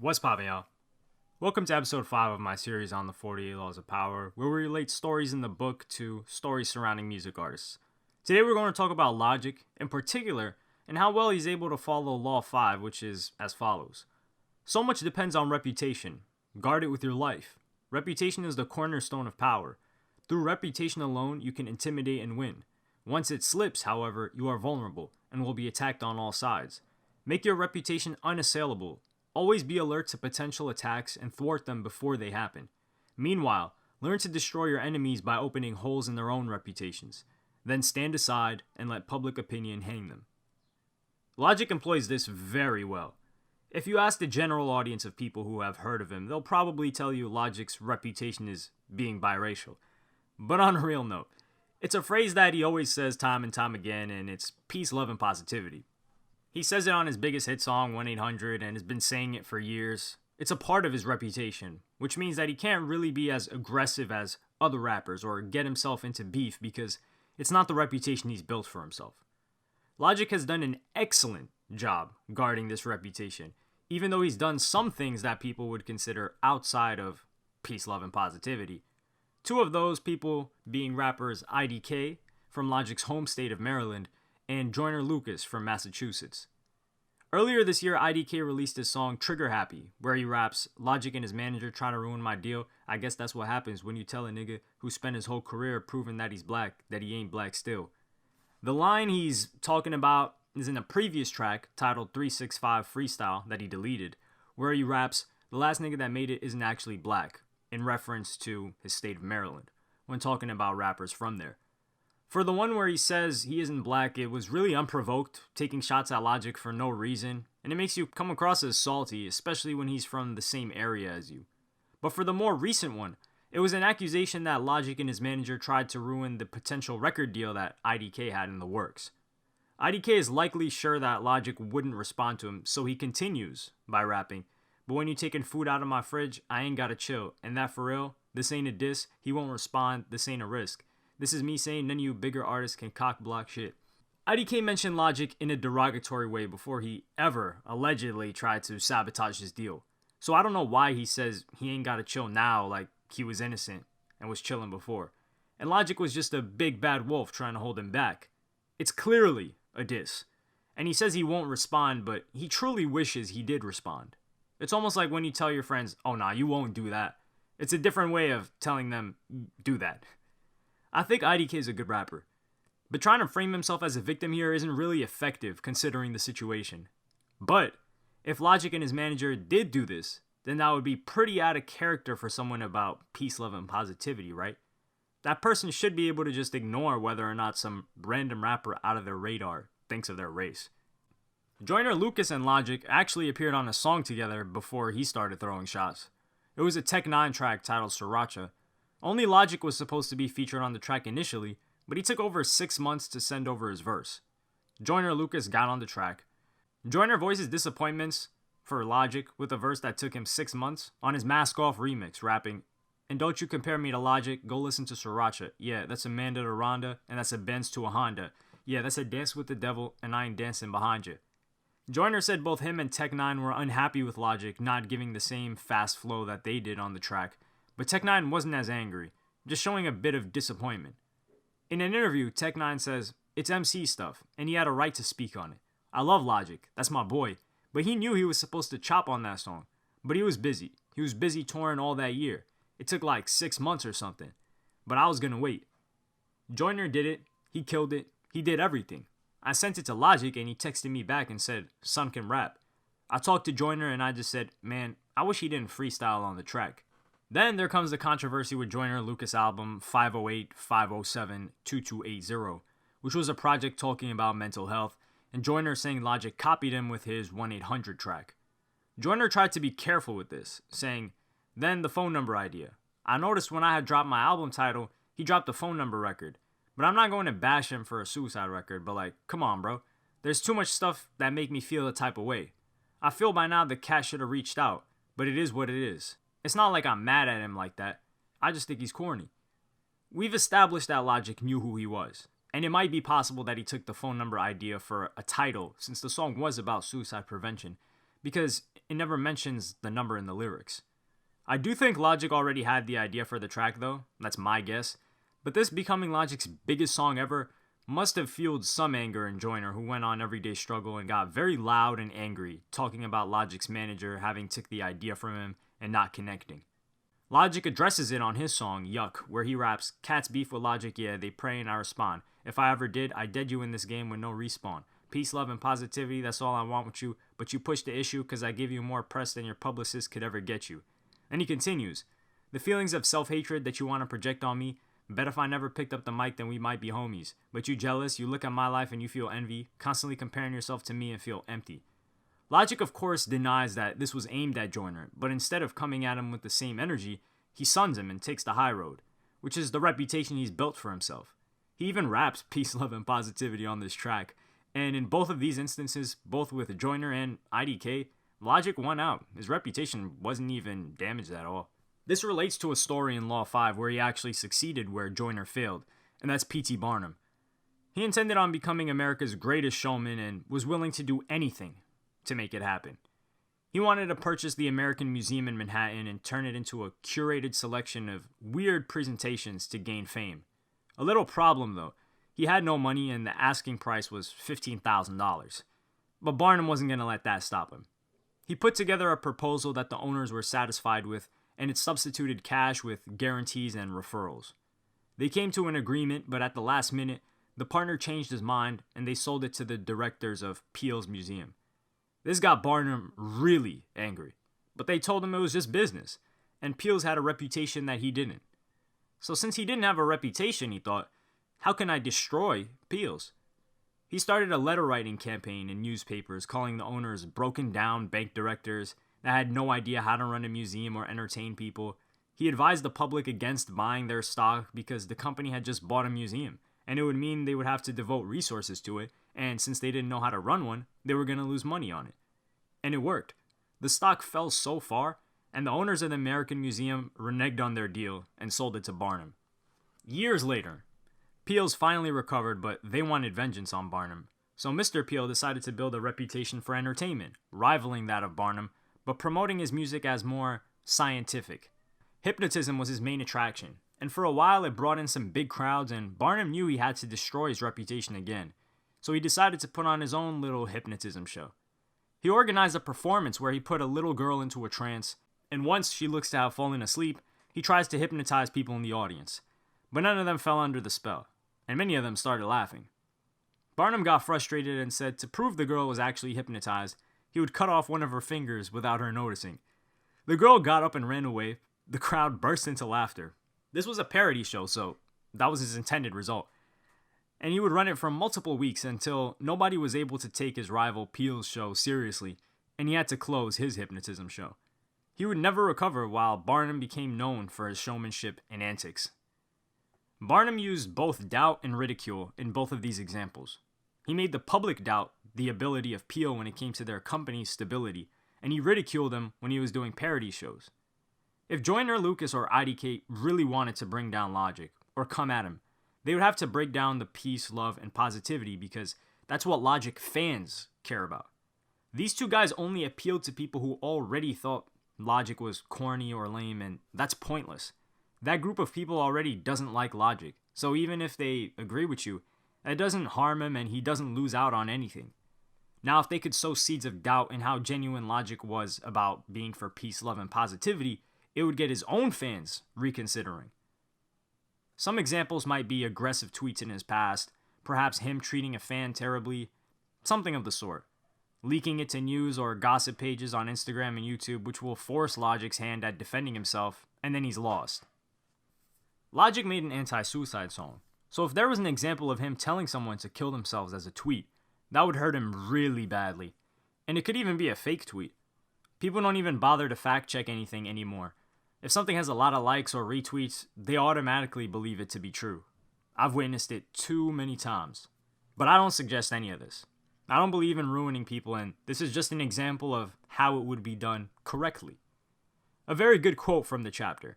What's poppin', y'all? Welcome to episode 5 of my series on the 48 Laws of Power, where we relate stories in the book to stories surrounding music artists. Today we're going to talk about Logic, in particular, and how well he's able to follow Law 5, which is as follows. So much depends on reputation. Guard it with your life. Reputation is the cornerstone of power. Through reputation alone, you can intimidate and win. Once it slips, however, you are vulnerable and will be attacked on all sides. Make your reputation unassailable. Always be alert to potential attacks and thwart them before they happen. Meanwhile, learn to destroy your enemies by opening holes in their own reputations. Then stand aside and let public opinion hang them. Logic employs this very well. If you ask the general audience of people who have heard of him, they'll probably tell you Logic's reputation is being biracial. But on a real note, it's a phrase that he always says time and time again, and it's peace, love, and positivity. He says it on his biggest hit song, 1-800, and has been saying it for years. It's a part of his reputation, which means that he can't really be as aggressive as other rappers or get himself into beef because it's not the reputation he's built for himself. Logic has done an excellent job guarding this reputation, even though he's done some things that people would consider outside of peace, love, and positivity. Two of those people being rappers IDK from Logic's home state of Maryland and Joyner Lucas from Massachusetts. Earlier this year, IDK released his song Trigger Happy, where he raps, "Logic and his manager trying to ruin my deal. I guess that's what happens when you tell a nigga who spent his whole career proving that he's black, that he ain't black still." The line he's talking about is in a previous track titled 365 Freestyle that he deleted, where he raps, "The last nigga that made it isn't actually black," in reference to his state of Maryland, when talking about rappers from there. For the one where he says he isn't black, it was really unprovoked, taking shots at Logic for no reason, and it makes you come across as salty, especially when he's from the same area as you. But for the more recent one, it was an accusation that Logic and his manager tried to ruin the potential record deal that IDK had in the works. IDK is likely sure that Logic wouldn't respond to him, so he continues by rapping, "But when you taking food out of my fridge, I ain't gotta chill, and that for real, this ain't a diss, he won't respond, this ain't a risk. This is me saying none of you bigger artists can cock block shit." IDK mentioned Logic in a derogatory way before he ever allegedly tried to sabotage his deal. So I don't know why he says he ain't gotta chill now like he was innocent and was chilling before. And Logic was just a big bad wolf trying to hold him back. It's clearly a diss. And he says he won't respond, but he truly wishes he did respond. It's almost like when you tell your friends, "Oh nah, you won't do that." It's a different way of telling them, "Do that." I think IDK is a good rapper, but trying to frame himself as a victim here isn't really effective considering the situation. But if Logic and his manager did do this, then that would be pretty out of character for someone about peace, love, and positivity, right? That person should be able to just ignore whether or not some random rapper out of their radar thinks of their race. Joyner Lucas and Logic actually appeared on a song together before he started throwing shots. It was a Tech 9 track titled Sriracha. Only Logic was supposed to be featured on the track initially, but he took over 6 months to send over his verse. Joyner Lucas got on the track. Joyner voices disappointments for Logic with a verse that took him 6 months on his Mask Off remix, rapping, "And don't you compare me to Logic, go listen to Sriracha. Yeah, that's Amanda to Rhonda, and that's a Benz to a Honda. Yeah, that's a dance with the devil, and I ain't dancing behind you." Joyner said both him and Tech 9 were unhappy with Logic not giving the same fast flow that they did on the track, but Tech 9 wasn't as angry, just showing a bit of disappointment. In an interview, Tech 9 says, "It's MC stuff, and he had a right to speak on it. I love Logic, that's my boy, but he knew he was supposed to chop on that song. But he was busy. He was busy touring all that year. It took like 6 months or something. But I was gonna wait." Joyner did it, he killed it, he did everything. I sent it to Logic and he texted me back and said, "Son can rap." I talked to Joyner and I just said, "Man, I wish he didn't freestyle on the track." Then there comes the controversy with Joyner Lucas' album 508-507-2280, which was a project talking about mental health, and Joyner saying Logic copied him with his 1-800 track. Joyner tried to be careful with this, saying, "Then the phone number idea. I noticed when I had dropped my album title, he dropped the phone number record. But I'm not going to bash him for a suicide record, but like, come on, bro. There's too much stuff that make me feel the type of way. I feel by now the cat should have reached out, but it is what it is. It's not like I'm mad at him like that. I just think he's corny." We've established that Logic knew who he was, and it might be possible that he took the phone number idea for a title since the song was about suicide prevention, because it never mentions the number in the lyrics. I do think Logic already had the idea for the track though, that's my guess, but this becoming Logic's biggest song ever must have fueled some anger in Joyner, who went on Everyday Struggle and got very loud and angry, talking about Logic's manager having took the idea from him and not connecting. Logic addresses it on his song, Yuck, where he raps, "Cats beef with Logic, yeah, they pray and I respond. If I ever did, I'd dead you in this game with no respawn. Peace, love, and positivity, that's all I want with you, but you push the issue cause I give you more press than your publicist could ever get you." And he continues, "The feelings of self-hatred that you want to project on me, bet if I never picked up the mic then we might be homies. But you jealous, you look at my life and you feel envy, constantly comparing yourself to me and feel empty." Logic, of course, denies that this was aimed at Joyner, but instead of coming at him with the same energy, he suns him and takes the high road, which is the reputation he's built for himself. He even raps peace, love, and positivity on this track, and in both of these instances, both with Joyner and IDK, Logic won out. His reputation wasn't even damaged at all. This relates to a story in Law 5 where he actually succeeded where Joyner failed, and that's P.T. Barnum. He intended on becoming America's greatest showman and was willing to do anything to make it happen. He wanted to purchase the American Museum in Manhattan and turn it into a curated selection of weird presentations to gain fame. A little problem though, he had no money and the asking price was $15,000. But Barnum wasn't going to let that stop him. He put together a proposal that the owners were satisfied with, and it substituted cash with guarantees and referrals. They came to an agreement, but at the last minute, the partner changed his mind and they sold it to the directors of Peale's museum. This got Barnum really angry, but they told him it was just business, and Peale's had a reputation that he didn't. So since he didn't have a reputation, he thought, how can I destroy Peale's? He started a letter writing campaign in newspapers calling the owners broken down bank directors that had no idea how to run a museum or entertain people. He advised the public against buying their stock because the company had just bought a museum, and it would mean they would have to devote resources to it, and since they didn't know how to run one, they were going to lose money on it. And it worked. The stock fell so far, and the owners of the American Museum reneged on their deal and sold it to Barnum. Years later, Peale's finally recovered, but they wanted vengeance on Barnum. So Mr. Peale decided to build a reputation for entertainment, rivaling that of Barnum, but promoting his music as more scientific. Hypnotism was his main attraction, and for a while it brought in some big crowds, and Barnum knew he had to destroy his reputation again. So he decided to put on his own little hypnotism show. He organized a performance where he put a little girl into a trance, and once she looks to have fallen asleep, he tries to hypnotize people in the audience. But none of them fell under the spell, and many of them started laughing. Barnum got frustrated and said to prove the girl was actually hypnotized, he would cut off one of her fingers without her noticing. The girl got up and ran away. The crowd burst into laughter. This was a parody show, so that was his intended result. And he would run it for multiple weeks until nobody was able to take his rival Peale's show seriously, and he had to close his hypnotism show. He would never recover while Barnum became known for his showmanship and antics. Barnum used both doubt and ridicule in both of these examples. He made the public doubt the ability of Peale when it came to their company's stability, and he ridiculed them when he was doing parody shows. If Joyner Lucas or IDK really wanted to bring down Logic, or come at him, they would have to break down the peace, love, and positivity because that's what Logic fans care about. These two guys only appealed to people who already thought Logic was corny or lame, and that's pointless. That group of people already doesn't like Logic, so even if they agree with you, it doesn't harm him and he doesn't lose out on anything. Now, if they could sow seeds of doubt in how genuine Logic was about being for peace, love, and positivity, it would get his own fans reconsidering. Some examples might be aggressive tweets in his past, perhaps him treating a fan terribly, something of the sort. Leaking it to news or gossip pages on Instagram and YouTube, which will force Logic's hand at defending himself, and then he's lost. Logic made an anti-suicide song, so if there was an example of him telling someone to kill themselves as a tweet, that would hurt him really badly. And it could even be a fake tweet. People don't even bother to fact check anything anymore. If something has a lot of likes or retweets, they automatically believe it to be true. I've witnessed it too many times. But I don't suggest any of this. I don't believe in ruining people, and this is just an example of how it would be done correctly. A very good quote from the chapter.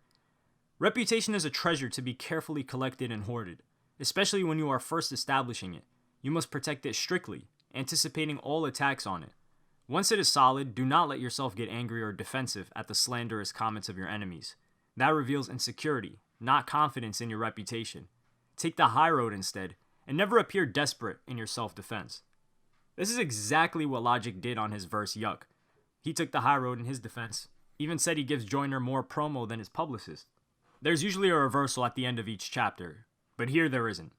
Reputation is a treasure to be carefully collected and hoarded, especially when you are first establishing it. You must protect it strictly, anticipating all attacks on it. Once it is solid, do not let yourself get angry or defensive at the slanderous comments of your enemies. That reveals insecurity, not confidence in your reputation. Take the high road instead, and never appear desperate in your self-defense. This is exactly what Logic did on his verse Yuck. He took the high road in his defense, even said he gives Joyner more promo than his publicist. There's usually a reversal at the end of each chapter, but here there isn't.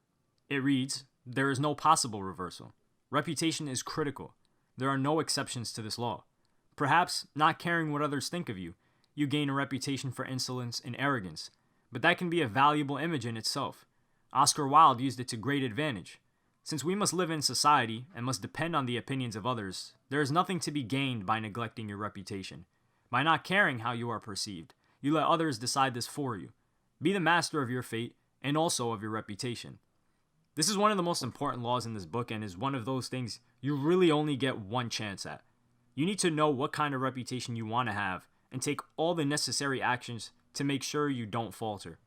It reads, there is no possible reversal. Reputation is critical. There are no exceptions to this law. Perhaps, not caring what others think of you, you gain a reputation for insolence and arrogance, but that can be a valuable image in itself. Oscar Wilde used it to great advantage. Since we must live in society and must depend on the opinions of others, there is nothing to be gained by neglecting your reputation. By not caring how you are perceived, you let others decide this for you. Be the master of your fate and also of your reputation. This is one of the most important laws in this book and is one of those things you really only get one chance at. You need to know what kind of reputation you want to have and take all the necessary actions to make sure you don't falter.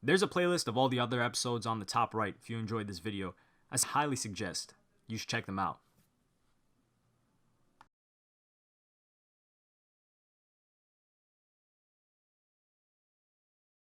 There's a playlist of all the other episodes on the top right if you enjoyed this video. I highly suggest you should check them out.